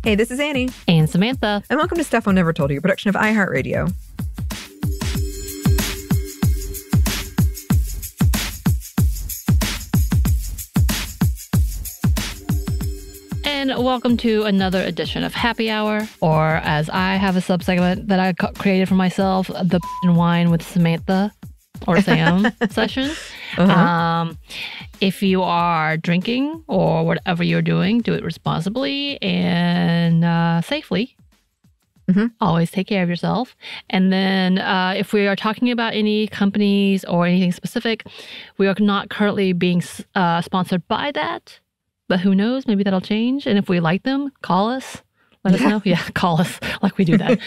Hey, this is Annie. And Samantha. And welcome to Stuff I Never Told You, a production of iHeartRadio. And welcome to another edition of Happy Hour, or as I have a subsegment that I created for myself, the Wine with Samantha or Sam session. If you are drinking or whatever you're doing, do it responsibly and safely. Always take care of yourself. And then if we are talking about any companies or anything specific, we are not currently being sponsored by that. But who knows? Maybe that'll change. And if we like them, call us. Let us know. Yeah, call us like we do that.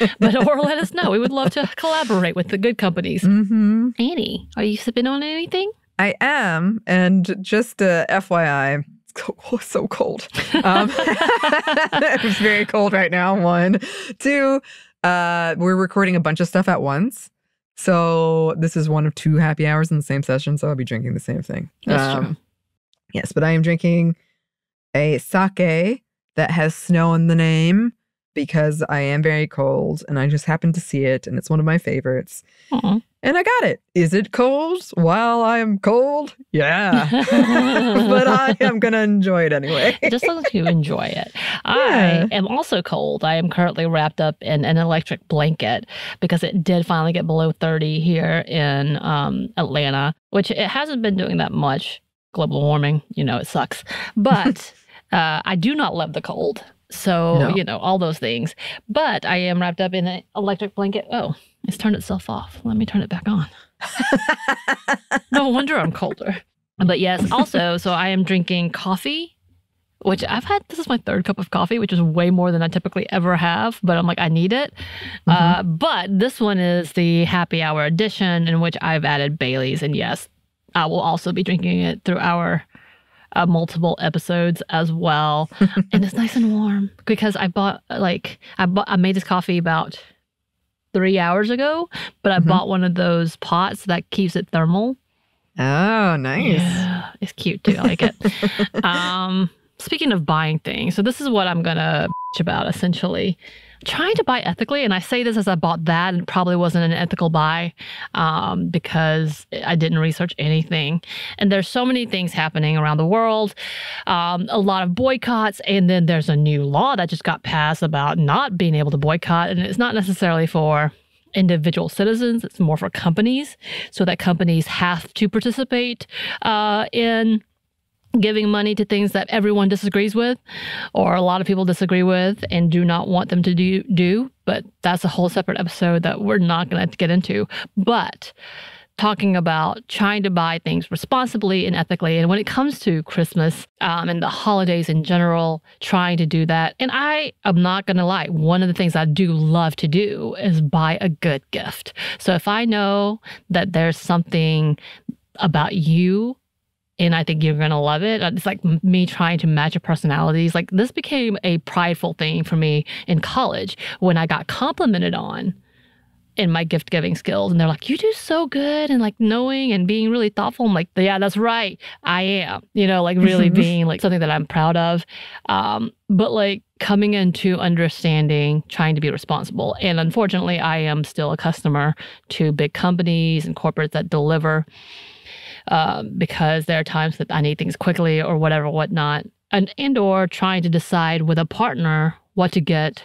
Or let us know. We would love to collaborate with the good companies. Annie, are you sipping on anything? I am. And just FYI, it's so cold. It's very cold right now. 1, 2, we're recording a bunch of stuff at once. So this is one of 2 happy hours in the same session. So I'll be drinking the same thing. That's true. Yes, but I am drinking a sake that has snow in the name because I am very cold and I just happened to see it and it's one of my favorites. Aww. And I got it. Is it cold while I am cold? Yeah. But I am going to enjoy it anyway. Just as you enjoy it. I am also cold. I am currently wrapped up in an electric blanket because it did finally get below 30 here in Atlanta, which it hasn't been doing that much. Global warming, it sucks. But I do not love the cold. So, all those things. But I am wrapped up in an electric blanket. Oh, it's turned itself off. Let me turn it back on. No wonder I'm colder. But yes, also, so I am drinking coffee, which this is my 3rd cup of coffee, which is way more than I typically ever have. But I'm like, I need it. But this one is the happy hour edition in which I've added Bailey's. And yes, I will also be drinking it through our multiple episodes as well. And it's nice and warm because I made this coffee about 3 hours ago, but I bought one of those pots that keeps it thermal. Oh, nice. Yeah, it's cute too. I like it. Speaking of buying things, so this is what I'm going to bitch about essentially. Trying to buy ethically, and I say this as I bought that and it probably wasn't an ethical buy because I didn't research anything. And there's so many things happening around the world, a lot of boycotts, and then there's a new law that just got passed about not being able to boycott, and it's not necessarily for individual citizens, it's more for companies, so that companies have to participate in giving money to things that everyone disagrees with or a lot of people disagree with and do not want them to do. But that's a whole separate episode that we're not going to get into. But talking about trying to buy things responsibly and ethically. And when it comes to Christmas and the holidays in general, trying to do that. And I am not going to lie. One of the things I do love to do is buy a good gift. So if I know that there's something about you and I think you're going to love it. It's like me trying to match your personalities. Like this became a prideful thing for me in college when I got complimented on in my gift giving skills. And they're like, you do so good. And like knowing and being really thoughtful. I'm like, yeah, that's right. I am, like really being like something that I'm proud of. But like coming into understanding, trying to be responsible. And unfortunately, I am still a customer to big companies and corporates that deliver because there are times that I need things quickly or whatnot, and or trying to decide with a partner what to get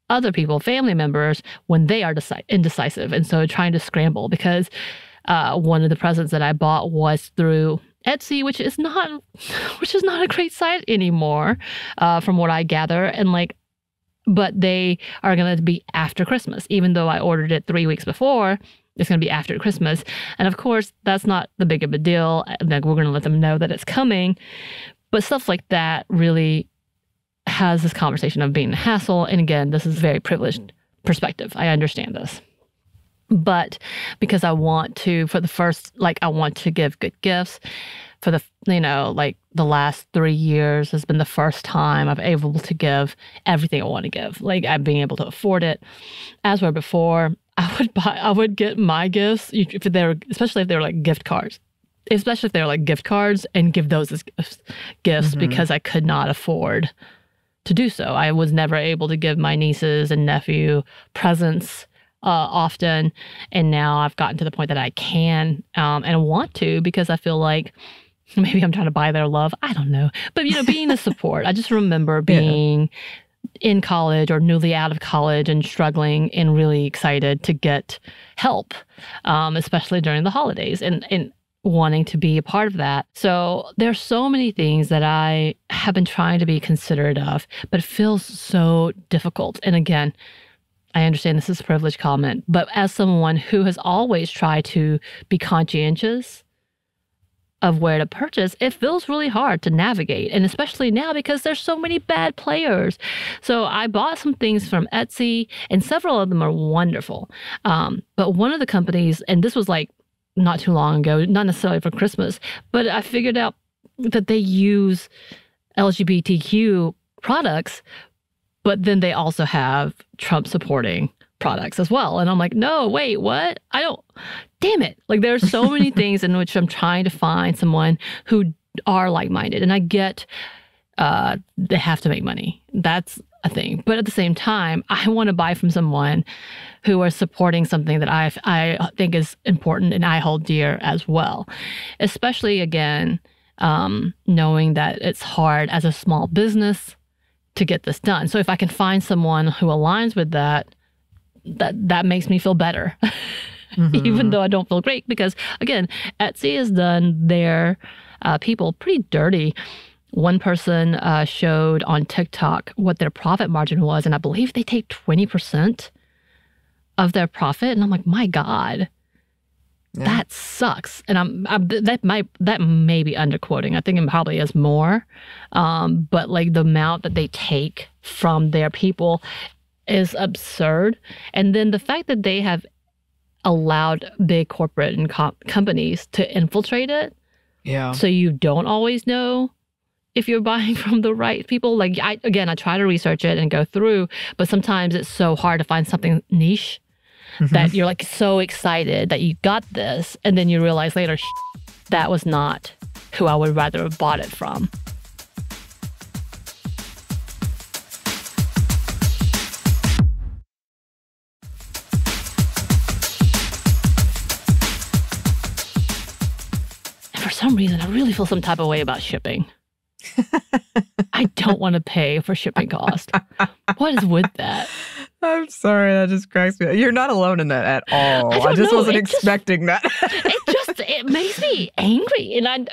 other people, family members, when they are indecisive. And so trying to scramble because one of the presents that I bought was through Etsy, which is not a great site anymore, from what I gather. And but they are going to be after Christmas, even though I ordered it 3 weeks before. It's going to be after Christmas. And of course, that's not the big of a deal. We're going to let them know that it's coming. But stuff like that really has this conversation of being a hassle. And again, this is a very privileged perspective. I understand this. But because I want to, I want to give good gifts for the the last 3 years has been the first time I've able to give everything I want to give. Like I'm being able to afford it. As where before, I would get my gifts, especially if they're like gift cards. And give those as gifts because I could not afford to do so. I was never able to give my nieces and nephew presents often, and now I've gotten to the point that I can and want to, because I feel like maybe I'm trying to buy their love. I don't know. But, being a support. I just remember being in college or newly out of college and struggling and really excited to get help, especially during the holidays and wanting to be a part of that. So there's so many things that I have been trying to be considerate of, but it feels so difficult. And again, I understand this is a privileged comment, but as someone who has always tried to be conscientious of where to purchase, it feels really hard to navigate. And especially now because there's so many bad players. So I bought some things from Etsy, and several of them are wonderful. But one of the companies, and this was like not too long ago, not necessarily for Christmas, but I figured out that they use LGBTQ products, but then they also have Trump supporting products as well. And I'm like, no, wait, what? Damn it. Like, there's so many things in which I'm trying to find someone who are like-minded. And I get they have to make money. That's a thing. But at the same time, I want to buy from someone who are supporting something that I think is important and I hold dear as well. Especially, again, knowing that it's hard as a small business to get this done. So if I can find someone who aligns with that makes me feel better. Even though I don't feel great, because again, Etsy has done their people pretty dirty. One person showed on TikTok what their profit margin was, and I believe they take 20% of their profit. And I'm like, my God, that sucks. And that may be underquoting. I think it probably is more. But like the amount that they take from their people is absurd. And then the fact that they have allowed big corporate and companies to infiltrate it. Yeah. So you don't always know if you're buying from the right people. Like, I try to research it and go through, but sometimes it's so hard to find something niche that you're like so excited that you got this, and then you realize later, that was not who I would rather have bought it from. And for some reason, I really feel some type of way about shipping. I don't want to pay for shipping cost. What is with that? I'm sorry, that just cracks me up. You're not alone in that at all. I just wasn't expecting that. It makes me angry. And I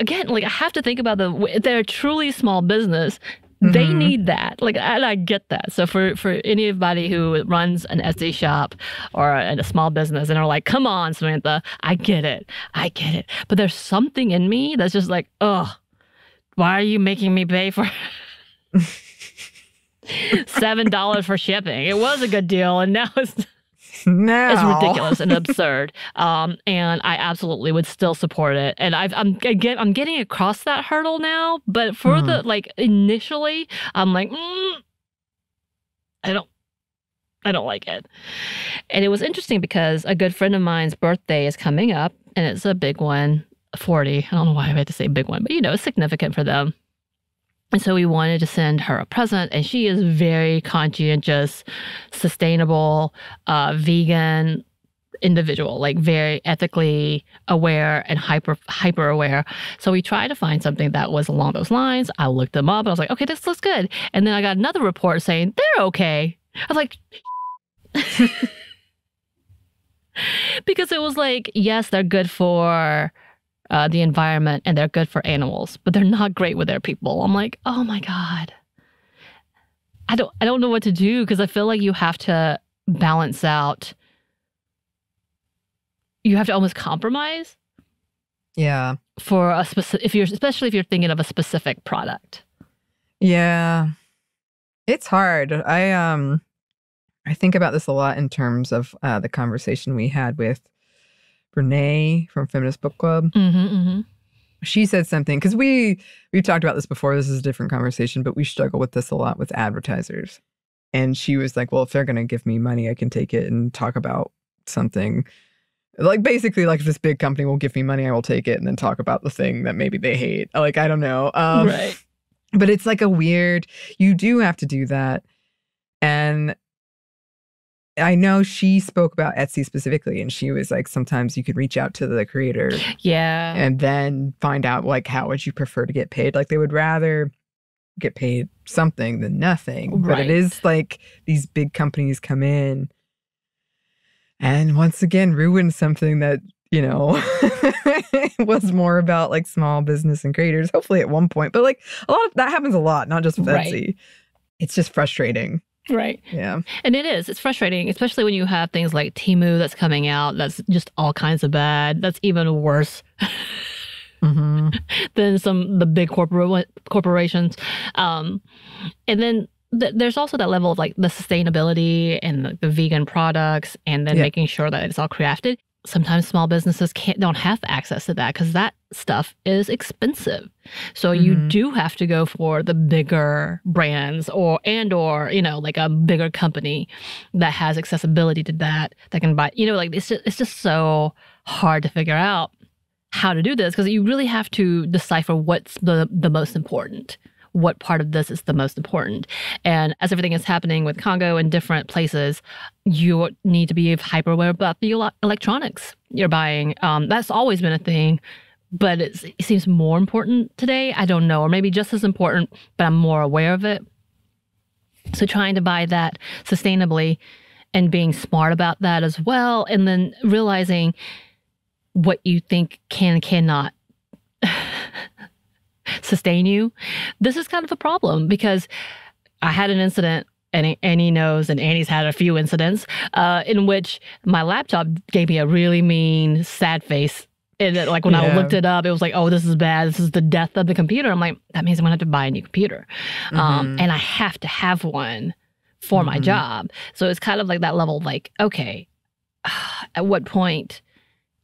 have to think about they're truly small business. They need that. And I get that. So for anybody who runs an Etsy shop or a small business and are like, come on, Samantha, I get it. But there's something in me that's just like, ugh. Why are you making me pay for $7 for shipping? It was a good deal, and now it's ridiculous and absurd. And I absolutely would still support it. And I'm getting across that hurdle now. But for initially, I'm like, I don't like it. And it was interesting because a good friend of mine's birthday is coming up, and it's a big one. 40. I don't know why I had to say big one, but it's significant for them. And so we wanted to send her a present, and she is very conscientious, sustainable, vegan individual, like very ethically aware and hyper aware. So we tried to find something that was along those lines. I looked them up. I was like, okay, this looks good. And then I got another report saying they're okay. I was like, because it was like, yes, they're good for the environment and they're good for animals, but they're not great with their people. I'm like, oh my God. I don't know what to do, because I feel like you have to balance out. You have to almost compromise. Yeah. For a specific, especially if you're thinking of a specific product. Yeah. It's hard. I think about this a lot in terms of the conversation we had with Renee from Feminist Book Club. She said something, because we've talked about this before. This is a different conversation, but we struggle with this a lot with advertisers. And she was like, well, if they're going to give me money, I can take it and talk about something. Like, basically, like, if this big company will give me money, I will take it and then talk about the thing that maybe they hate. Like, I don't know. Right. But it's like a weird, you do have to do that. And I know she spoke about Etsy specifically, and she was like, sometimes you could reach out to the creator. Yeah. And then find out, like, how would you prefer to get paid? Like, they would rather get paid something than nothing. But it is like these big companies come in and once again ruin something that, you know, was more about like small business and creators, hopefully at one point. But like a lot of that happens a lot, not just with Etsy. It's just frustrating. Right. Yeah. And it is. It's frustrating, especially when you have things like Temu that's coming out that's just all kinds of bad. That's even worse than the big corporations. And then there's also that level of like the sustainability and the vegan products, and then making sure that it's all crafted. Sometimes small businesses don't have access to that because that stuff is expensive. So you do have to go for the bigger brands or you know, like a bigger company that has accessibility to that can buy, you know, like it's just so hard to figure out how to do this because you really have to decipher what's the most important. What part of this is the most important? And as everything is happening with Congo in different places, you need to be hyper aware about the electronics you're buying. That's always been a thing, but it seems more important today. I don't know, or maybe just as important, but I'm more aware of it. So trying to buy that sustainably and being smart about that as well, and then realizing what you think can and cannot sustain you. This is kind of a problem because I had an incident, and Annie knows, and Annie's had a few incidents in which my laptop gave me a really mean, sad face. And like when I looked it up, it was like, oh, this is bad. This is the death of the computer. I'm like, that means I'm going to have to buy a new computer. And I have to have one for my job. So it's kind of like that level of like, okay, at what point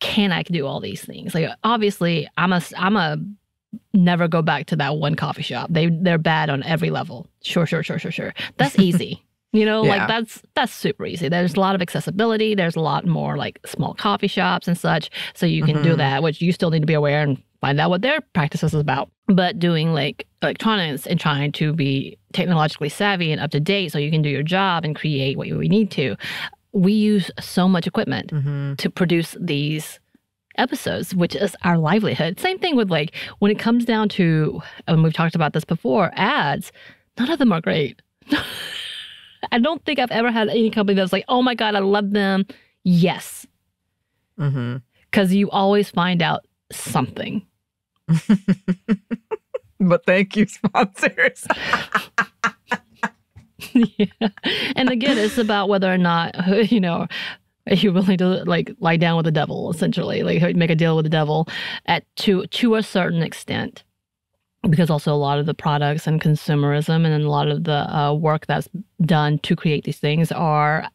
can I do all these things? Like, obviously, I'm a never go back to that one coffee shop. They're bad on every level. Sure. That's easy. You know, like that's super easy. There's a lot of accessibility. There's a lot more like small coffee shops and such. So you can do that, which you still need to be aware and find out what their practice is about. But doing like electronics and trying to be technologically savvy and up to date so you can do your job and create what we need to. We use so much equipment to produce these episodes, which is our livelihood. Same thing with like when it comes down to, and we've talked about this before, ads, none of them are great. I don't think I've ever had any company that's like, oh my God, I love them. Yes. Because you always find out something. But thank you, sponsors. Yeah. And again, it's about whether or not, you know, are you willing to like lie down with the devil, essentially, like make a deal with the devil to a certain extent? Because also a lot of the products and consumerism and a lot of the work that's done to create these things are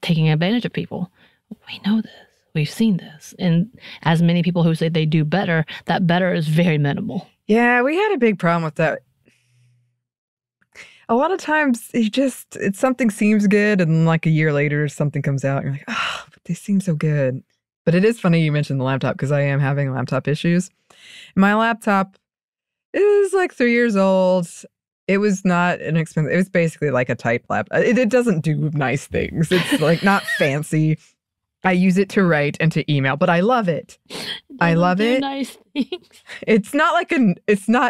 taking advantage of people. We know this. We've seen this. And as many people who say they do better, that better is very minimal. Yeah, we had a big problem with that. A lot of times something seems good, and like a year later something comes out and you're like, oh, but they seem so good. But it is funny you mentioned the laptop because I am having laptop issues. My laptop is like 3 years old. It was not an expensive, it was basically like a type laptop. It doesn't do nice things. It's like not fancy. I use it to write and to email, but I love it. I love it. Nice things. It's not like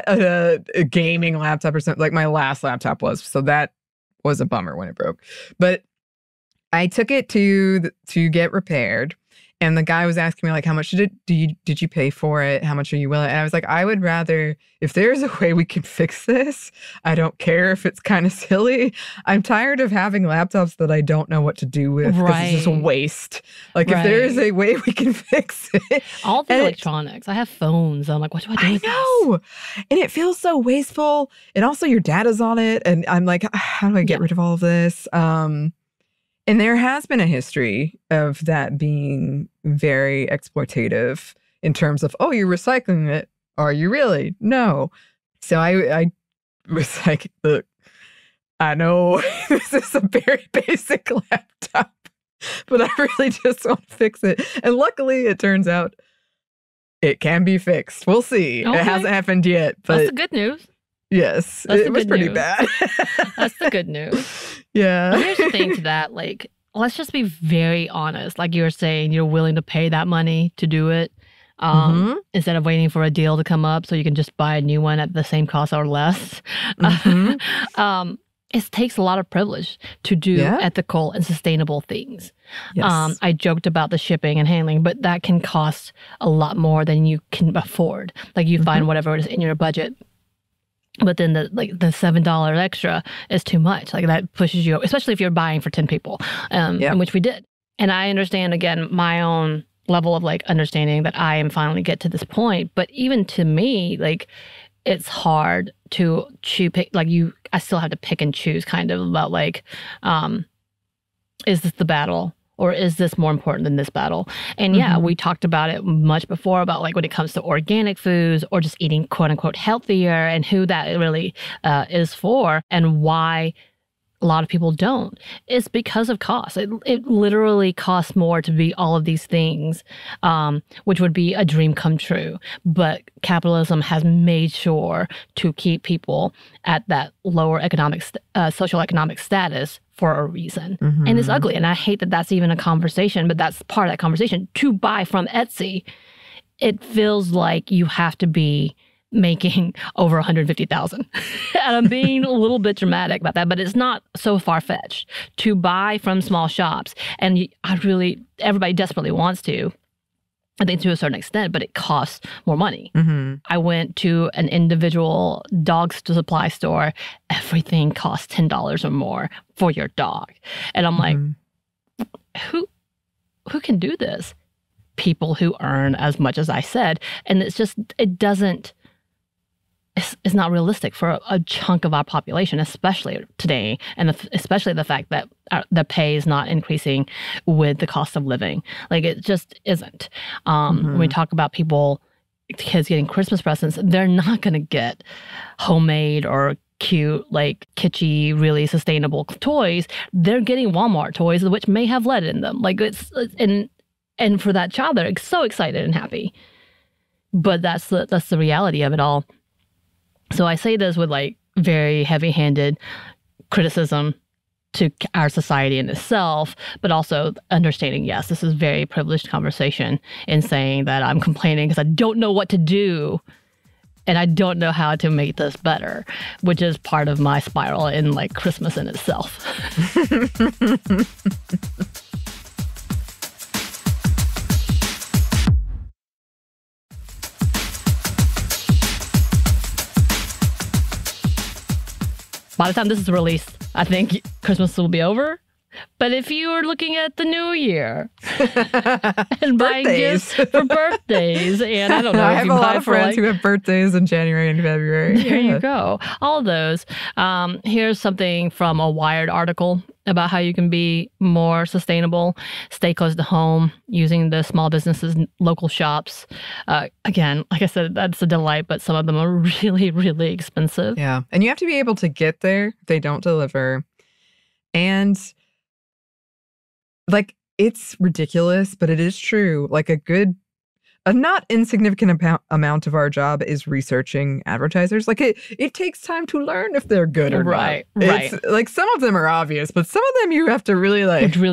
a gaming laptop or something like my last laptop was. So that was a bummer when it broke. But I took it to get repaired. And the guy was asking me, like, how much did you pay for it? How much are you willing? And I was like, I would rather, if there's a way we can fix this, I don't care if it's kind of silly. I'm tired of having laptops that I don't know what to do with because it's just a waste. Like, if there is a way we can fix it. All the electronics. I have phones. I'm like, what do I do with this? I know. And it feels so wasteful. And also your data's on it. And I'm like, how do I get rid of all of this? And there has been a history of that being very exploitative in terms of, oh, you're recycling it. Are you really? No. So I was like, look, I know this is a very basic laptop, but I really just want to fix it. And luckily, it turns out it can be fixed. We'll see. Okay. It hasn't happened yet. But that's the good news. Yes, That's it was pretty bad. That's the good news. Yeah. But here's the thing to that, like, let's just be very honest. Like you were saying, you're willing to pay that money to do it instead of waiting for a deal to come up so you can just buy a new one at the same cost or less. It takes a lot of privilege to do ethical and sustainable things. Yes. I joked about the shipping and handling, but that can cost a lot more than you can afford. Like you find whatever it is in your budget. But then the $7 extra is too much. Like that pushes you, especially if you're buying for 10 people, which we did. And I understand, again, my own level of like understanding that I am finally get to this point. But even to me, like it's hard to pick, like I still have to pick and choose kind of about like, is this the battle? Or is this more important than this battle? And we talked about it much before about like when it comes to organic foods or just eating quote unquote healthier and who that really is for and why a lot of people don't. It's because of cost. It literally costs more to be all of these things, which would be a dream come true. But capitalism has made sure to keep people at that lower social economic status for a reason. And it's ugly. And I hate that that's even a conversation, but that's part of that conversation. To buy from Etsy, it feels like you have to be making over 150,000. And I'm being a little bit dramatic about that, but it's not so far-fetched to buy from small shops. And everybody desperately wants to, I think to a certain extent, but it costs more money. I went to an individual dog supply store. Everything costs $10 or more for your dog. And I'm like, who can do this? People who earn as much as I said. And it's not realistic for a chunk of our population, especially today, and especially the fact that the pay is not increasing with the cost of living. Like it just isn't. When we talk about kids getting Christmas presents, they're not going to get homemade or cute, like kitschy, really sustainable toys. They're getting Walmart toys, which may have lead in them. Like and for that child, they're so excited and happy. But that's the reality of it all. So I say this with like very heavy-handed criticism to our society in itself, but also understanding, yes, this is very privileged conversation in saying that I'm complaining because I don't know what to do and I don't know how to make this better, which is part of my spiral in like Christmas in itself. By the time this is released, I think Christmas will be over. But if you are looking at the new year and buying gifts for birthdays, and I don't know, I have a lot of friends who have birthdays in January and February. There you go. All those. Here's something from a Wired article about how you can be more sustainable, stay close to home, using the small businesses, local shops. Again, like I said, that's a delight, but some of them are really, really expensive. Yeah. And you have to be able to get there. They don't deliver. And like, it's ridiculous, but it is true. Like a not insignificant amount of our job is researching advertisers. Like it takes time to learn if they're good or not. Right. It's, like some of them are obvious, but some of them you have to really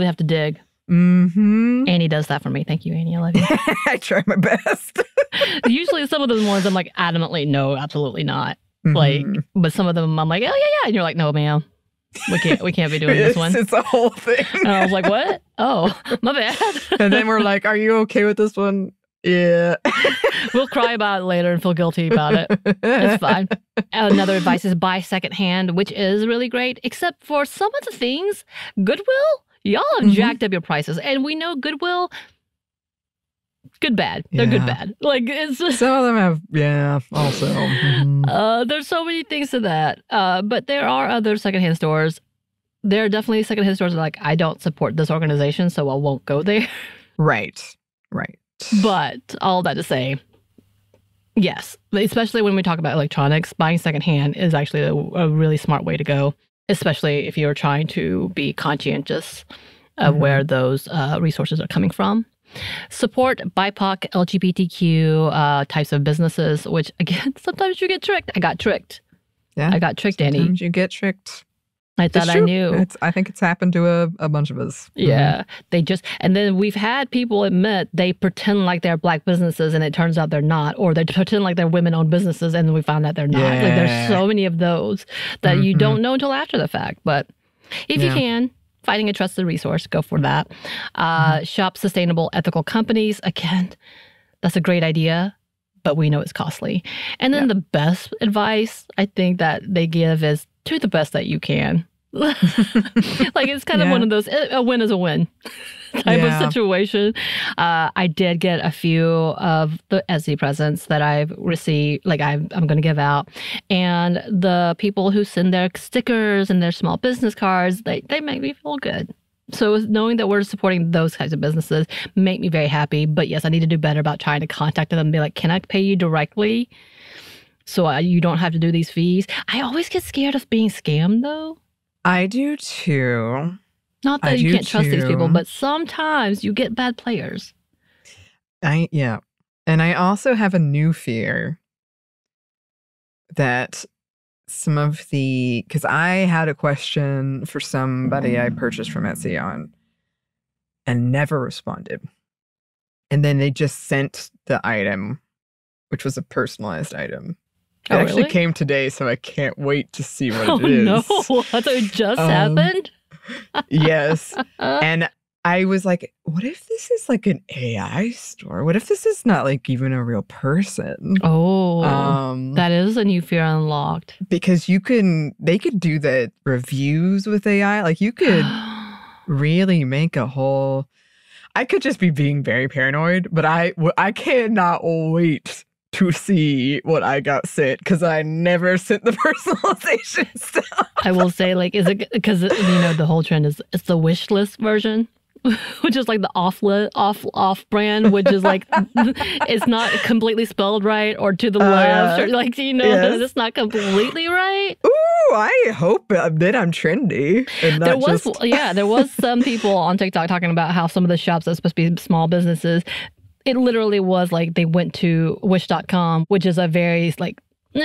have to dig. Annie does that for me. Thank you, Annie. I love you. I try my best. Usually some of the ones I'm like adamantly, no, absolutely not. Like, but some of them I'm like, oh yeah. And you're like, no, ma'am. We can't be doing this one. It's a whole thing. And I was like, what? Oh, my bad. And then we're like, are you okay with this one? Yeah. We'll cry about it later and feel guilty about it. It's fine. Another advice is buy secondhand, which is really great, except for some of the things, Goodwill, y'all have jacked up your prices. And we know Goodwill, good, bad. They're good, bad. Like it's just, some of them have, also. There's so many things to that. But there are other secondhand stores. There are definitely secondhand stores that are like, I don't support this organization, so I won't go there. Right. But all that to say, yes, especially when we talk about electronics, buying secondhand is actually a really smart way to go, especially if you're trying to be conscientious of where those resources are coming from. Support BIPOC, LGBTQ types of businesses, which, again, sometimes you get tricked. I got tricked. Yeah. I got tricked, Anney. Sometimes you get tricked. I thought I knew. I think it's happened to a bunch of us. Yeah. And then we've had people admit they pretend like they're Black businesses and it turns out they're not. Or they pretend like they're women-owned businesses and then we found out they're not. Yeah. Like there's so many of those that you don't know until after the fact. But if you can, finding a trusted resource, go for that. Shop sustainable, ethical companies. Again, that's a great idea, but we know it's costly. And then the best advice I think that they give is do the best that you can. Like it's kind of one of those, a win is a win type of situation. I did get a few of the Etsy presents that I've received, like I'm going to give out. And the people who send their stickers and their small business cards, they make me feel good. So knowing that we're supporting those kinds of businesses make me very happy. But yes, I need to do better about trying to contact them and be like, can I pay you directly? So you don't have to do these fees. I always get scared of being scammed, though. I do, too. Not that you can't trust these people, but sometimes you get bad players. And I also have a new fear that some of because I had a question for somebody I purchased from Etsy on and never responded. And then they just sent the item, which was a personalized item. It actually came today, so I can't wait to see what it is. Oh, no. I thought it just happened? Yes. And I was like, what if this is like an AI store? What if this is not like even a real person? Oh, that is a new fear unlocked. Because they could do the reviews with AI. Like you could really make a whole... I could just be being very paranoid, but I cannot wait to see what I got sent because I never sent the personalization stuff. I will say, like, is it because the whole trend is it's the wish list version, which is like the off brand, which is like it's not completely spelled right or to the left, or like that it's not completely right. Ooh, I hope that I'm trendy. And there was some people on TikTok talking about how some of the shops that are supposed to be small businesses. It literally was like they went to wish.com, which is a very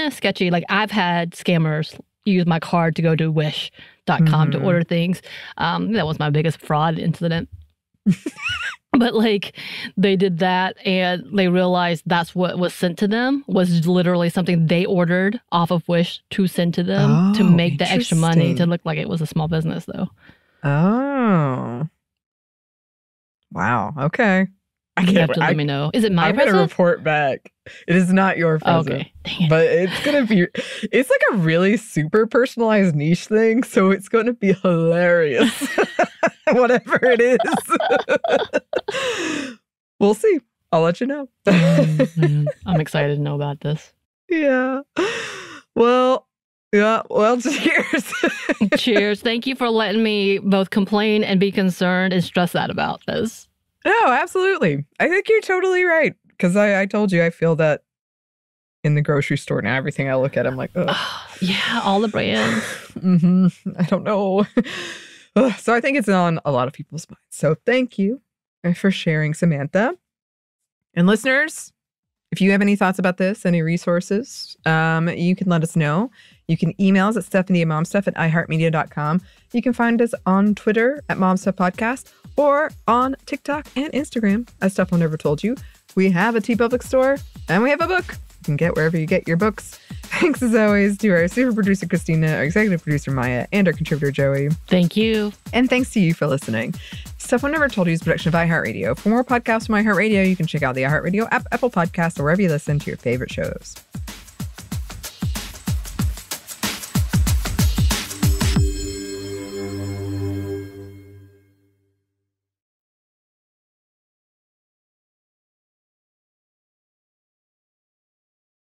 sketchy. Like I've had scammers use my card to go to wish.com to order things. That was my biggest fraud incident. But like they did that and they realized that's what was sent to them was literally something they ordered off of Wish to send to them to make the extra money to look like it was a small business though. Oh. Wow. Okay. You have to let me know. Is it my present? I'm going to report back. It is not your present. Okay. Dang it. But it's like a really super personalized niche thing. So it's going to be hilarious. Whatever it is. We'll see. I'll let you know. I'm excited to know about this. Yeah. Well, cheers. Cheers. Thank you for letting me both complain and be concerned and stress out about this. No, absolutely. I think you're totally right. Because I told you I feel that in the grocery store now. Everything I look at, I'm like, ugh. Yeah, all the brands. I don't know. So I think it's on a lot of people's minds. So thank you for sharing, Samantha. And listeners, if you have any thoughts about this, any resources, you can let us know. You can email us at stephanieandmomstuff@iheartmedia.com. You can find us on Twitter at momstuffpodcast or on TikTok and Instagram at Stuff I Never Told You. We have a TeePublic store and we have a book. You can get wherever you get your books. Thanks as always to our super producer, Christina, our executive producer, Maya, and our contributor, Joey. Thank you. And thanks to you for listening. Stuff I Never Told You is a production of iHeartRadio. For more podcasts from iHeartRadio, you can check out the iHeartRadio app, Apple Podcasts, or wherever you listen to your favorite shows.